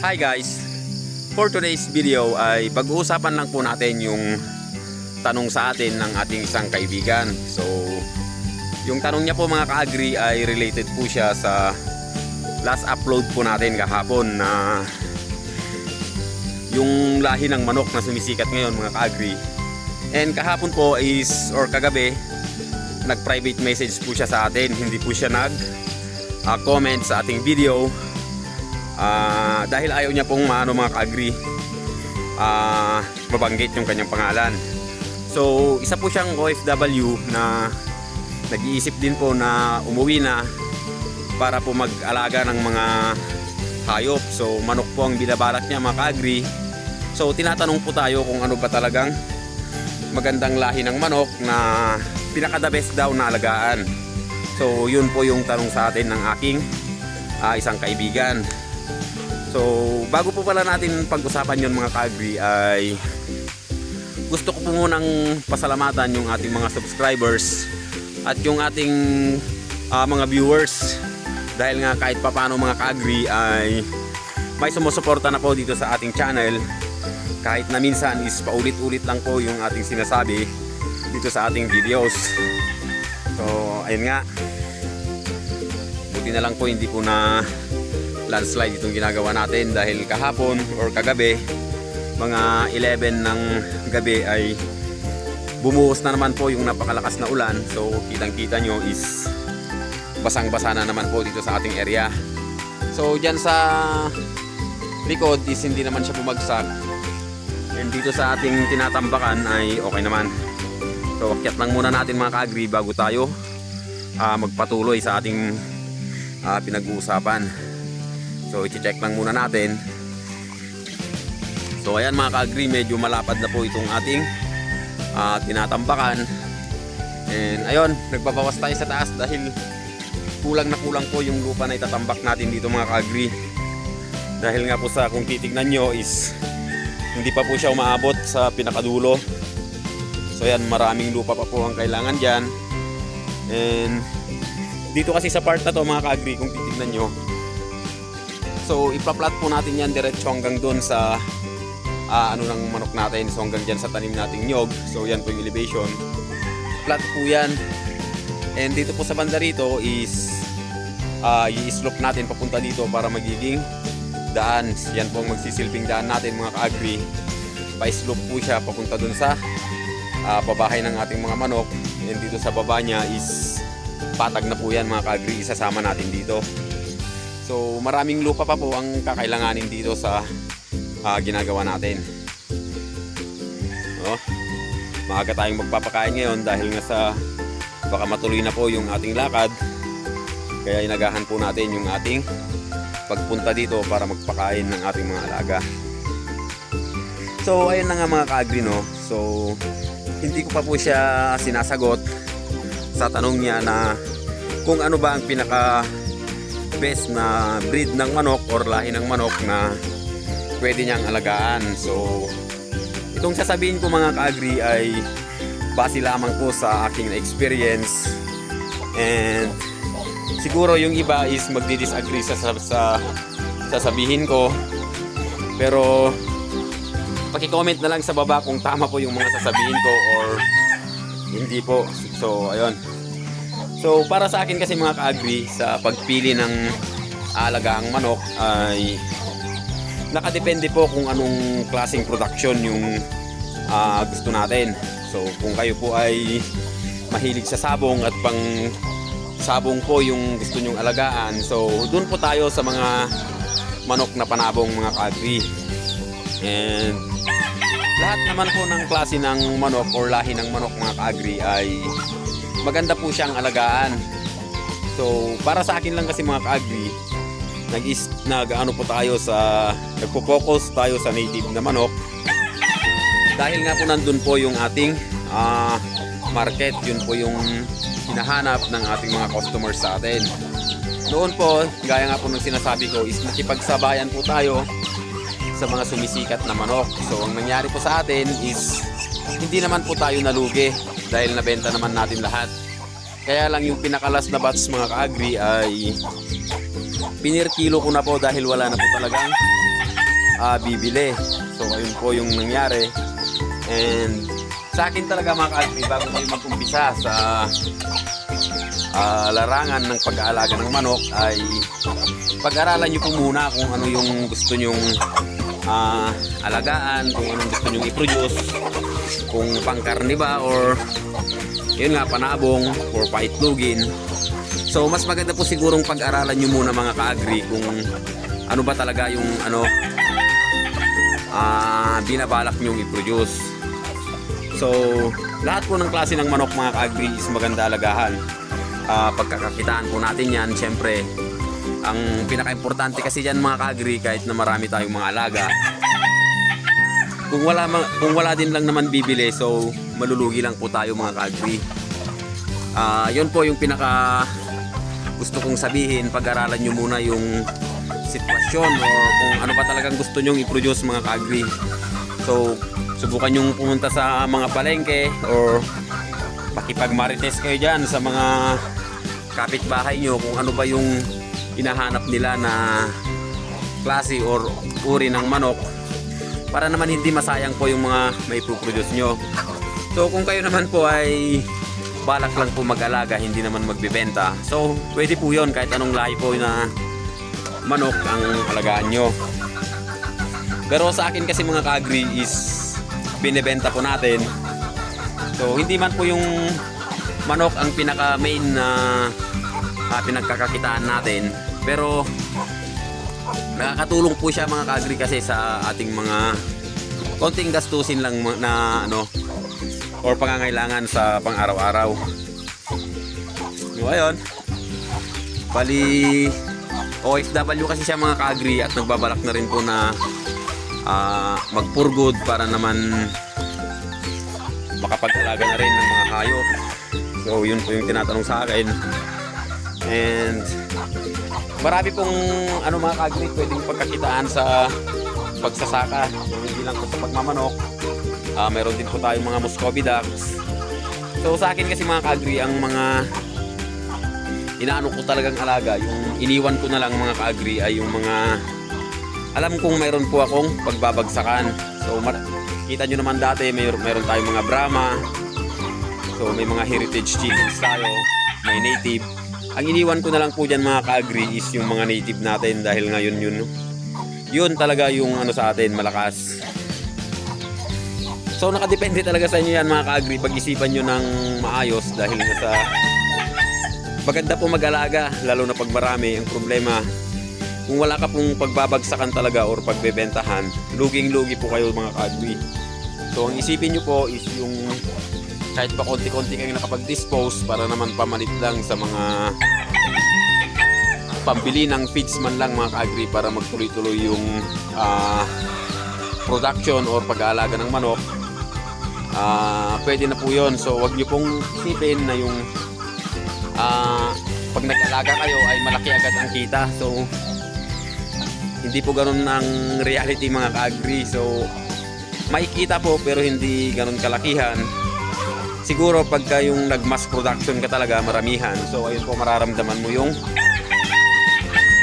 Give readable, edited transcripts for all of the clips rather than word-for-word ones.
Hi guys! For today's video ay pag-uusapan lang po natin yung tanong sa atin ng ating isang kaibigan. So, yung tanong niya po mga ka-agri ay related po siya sa last upload po natin kahapon na yung lahi ng manok na sumisikat ngayon mga ka-agri. And kahapon po is, or kagabi, nag-private message po siya sa atin. Hindi po siya comment sa ating video dahil ayaw niya pong mga ka-agri mabanggit yung kanyang pangalan. So isa po siyang OFW na nag-iisip din po na umuwi na para po mag-alaga ng mga hayop. So manok po ang binabalak niya mga ka-agri. So tinatanong po tayo kung ano ba talagang magandang lahi ng manok na pinaka-the best daw na alagaan. So yun po yung tanong sa atin ng aking isang kaibigan. So bago po pala natin pag-usapan yun mga ka-agri ay gusto ko po munang pasalamatan yung ating mga subscribers at yung ating mga viewers, dahil nga kahit papano mga ka-agri ay may sumusuporta na po dito sa ating channel, kahit na minsan is paulit-ulit lang po yung ating sinasabi dito sa ating videos. So ayun nga, buti na lang po hindi po na landslide itong ginagawa natin, dahil kahapon or kagabi mga 11 ng gabi ay bumuhos na naman po yung napakalakas na ulan. So kitang kita nyo is basang basa na naman po dito sa ating area. So dyan sa likod is hindi naman siya bumagsak, and dito sa ating tinatambakan ay okay naman. So akyat lang muna natin mga ka-agri bago tayo magpatuloy sa ating pinag-uusapan. So i-check lang muna natin. So ayan mga ka-agri, medyo malapad na po itong ating tinatambakan. And ayun, nagbabawas tayo sa taas dahil kulang na kulang po yung lupa na itatambak natin dito mga ka-agri. Dahil nga po sa kung titignan nyo is hindi pa po siya umaabot sa pinakadulo. So ayan, maraming lupa pa po ang kailangan dyan. And dito kasi sa part na to mga ka-agri, kung titignan nyo, so ipaplat po natin yan diretso hanggang doon sa ano ng manok natin. So hanggang dyan sa tanim nating nyog. So yan po yung elevation, flat po yan. And dito po sa banda rito is i-slope natin papunta dito para magiging daan. Yan po ang magsisilbing daan natin mga ka-agri. Pa-slope po siya papunta doon sa pabahay ng ating mga manok. And dito sa baba niya is patag na po yan mga ka-agri, isasama natin dito. So maraming lupa pa po ang kakailanganin dito sa ginagawa natin. Maaga tayong magpapakain ngayon dahil nga sa baka matuloy na po yung ating lakad, kaya inagahan po natin yung ating pagpunta dito para magpakain ng ating mga alaga. So ayun na nga mga ka-agri, no? So hindi ko pa po siya sinasagot sa tanong niya na kung ano ba ang pinaka best na breed ng manok or lahi ng manok na pwede niyang alagaan. So itong sasabihin ko mga ka-agri ay base lamang po sa aking experience, and siguro yung iba is magdi-disagree sa sasabihin ko, pero paki-comment na lang sa baba kung tama po yung mga sasabihin ko or hindi po. So ayun. So para sa akin kasi mga ka-agri, sa pagpili ng alagaang manok ay nakadepende po kung anong klaseng production yung gusto natin. So kung kayo po ay mahilig sa sabong at pang sabong po yung gusto nyong alagaan, so dun po tayo sa mga manok na panabong mga ka-agri. And lahat naman po ng klase ng manok or lahi ng manok mga ka-agri ay maganda po siyang alagaan. So para sa akin lang kasi mga ka-agri, nag-ano po tayo sa nagpo-focus tayo sa native na manok dahil nga po nandun po yung ating market. Yun po yung hinahanap ng ating mga customers sa atin. Noon po, gaya nga po ng sinasabi ko, is nakipagsabayan po tayo sa mga sumisikat na manok. So ang nangyari po sa atin is hindi naman po tayo nalugi dahil nabenta naman natin lahat. Kaya lang yung pinakalas na batch mga ka-agri ay pinirkilo ko na po dahil wala na po talagang bibili. So ayun po yung nangyari. And sa akin talaga mga ka-agri, bago kayo mag-umpisa sa larangan ng pag-aalaga ng manok ay pag-aralan nyo po muna kung ano yung gusto nyong alagaan, kung anong gusto nyong i-produce, kung pangkarne ba or yun nga, panabong or paitlugin. So mas maganda po sigurong pag-aralan nyo muna mga ka-agri kung ano ba talaga yung binabalak nyong i-produce. So lahat po ng klase ng manok mga ka-agri is maganda alagahan. Pagkakakitaan po natin yan, syempre ang pinaka-importante kasi dyan mga ka-agri, kahit na marami tayong mga alaga, kung wala din lang naman bibili, so malulugi lang po tayo mga ka-agri. Yun po yung pinaka gusto kong sabihin, pag-aralan nyo muna yung sitwasyon or kung ano pa talagang gusto nyong i-produce mga ka-agri. So subukan nyong pumunta sa mga palengke or pakipag-marites kayo dyan sa mga kapitbahay nyo kung ano ba yung hinahanap nila na klase or uri ng manok, para naman hindi masayang po yung mga may produce nyo. So kung kayo naman po ay balak lang po mag-alaga, hindi naman magbebenta, so pwede po yun, kahit anong lahi po na manok ang alagaan nyo. Pero sa akin kasi mga ka-agri is binebenta po natin. So hindi man po yung manok ang pinaka main na pinagkakakitaan natin, pero nakakatulong po siya mga ka-agri kasi sa ating mga konting gastusin lang na or pangangailangan sa pang-araw-araw. So ayun, bali OFW kasi siya mga ka-agri at nagbabalak na rin po na mag-for good para naman makapag-alaga na rin ng mga hayop. So yun po yung tinatanong sa akin. And marami pong mga ka-agri pwedeng pagkakitaan sa pagsasaka, hindi lang po sa pagmamanok. Meron din po tayong mga Muscovy ducks. So sa akin kasi mga ka-agri, ang mga inaano ko talagang alaga, yung iniwan ko na lang mga ka-agri ay yung mga alam kong meron po akong pagbabagsakan. So kita nyo naman dati meron tayong mga Brahma. So may mga heritage chickens tayo, may native. Ang iniwan ko na lang po dyan mga ka-agri is yung mga native natin dahil ngayon yun talaga yung sa atin, malakas. So nakadepende talaga sa inyo yan mga ka-agri, pag-isipan nyo ng maayos dahil sa maganda po mag-alaga, lalo na pag marami. Ang problema, kung wala ka pong pagbabagsakan talaga or pagbebentahan, luging-lugi po kayo mga ka-agri. So ang isipin nyo po is yung kahit pa konti-konti kayong nakapag-dispose para naman pamalit lang sa mga pambili ng feeds man lang mga ka-agri para magtuloy-tuloy yung production or pag-aalaga ng manok. Pwede na po yun. So wag nyo pong isipin na yung pag nag-alaga kayo ay malaki agad ang kita. So hindi po ganun ang reality mga ka-agri. So may kita po pero hindi ganun kalakihan. Siguro pagka yung nag-mass production ka talaga, maramihan, so ayun po mararamdaman mo yung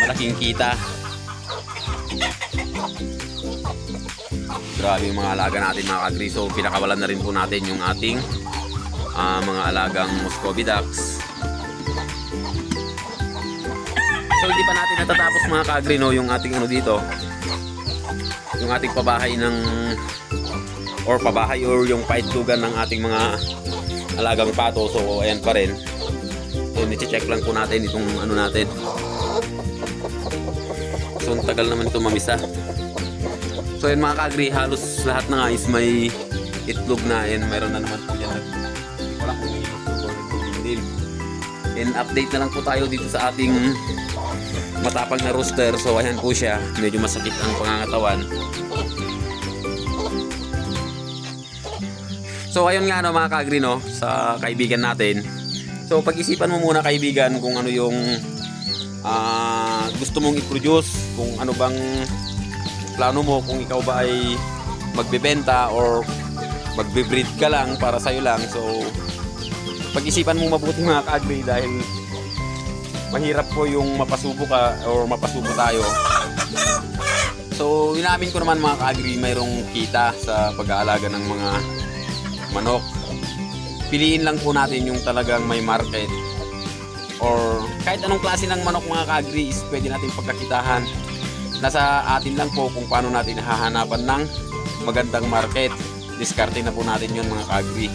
malaking kita. Grabe yung mga alaga natin mga ka-agri. So pinakawalan na rin po natin yung ating mga alagang Muscovy ducks. So hindi pa natin natatapos mga ka-agri yung ating dito, yung ating pabahay or yung paitlugan ng ating mga alagang pato. So ayan pa rin. So i-check lang po natin itong natin. So ang tagal naman ito mamisa. So ayan mga ka-agri, halos lahat na nga is may itlog na, and mayroon na naman po dyan walang itlog. And update na lang po tayo dito sa ating matapang na rooster. So ayan po siya, medyo masakit ang pangangatawan. So ayun nga mga ka-agri sa kaibigan natin. So pag-isipan mo muna kaibigan kung ano yung gusto mong i-produce, kung ano bang plano mo, kung ikaw ba ay magbebenta or magbe-breed ka lang para sa'yo lang. So pag-isipan mo mabuti mga ka-agri dahil mahirap po yung mapasubo ka or mapasubo tayo. So inamin ko naman mga ka-agri, mayroong kita sa pag-aalaga ng mga manok. Piliin lang po natin yung talagang may market, or kahit anong klase ng manok mga ka-agri is pwede natin pagkakitahan. Nasa atin lang po kung paano natin hahanapan ng magandang market. Diskarte na po natin yun mga ka-agri.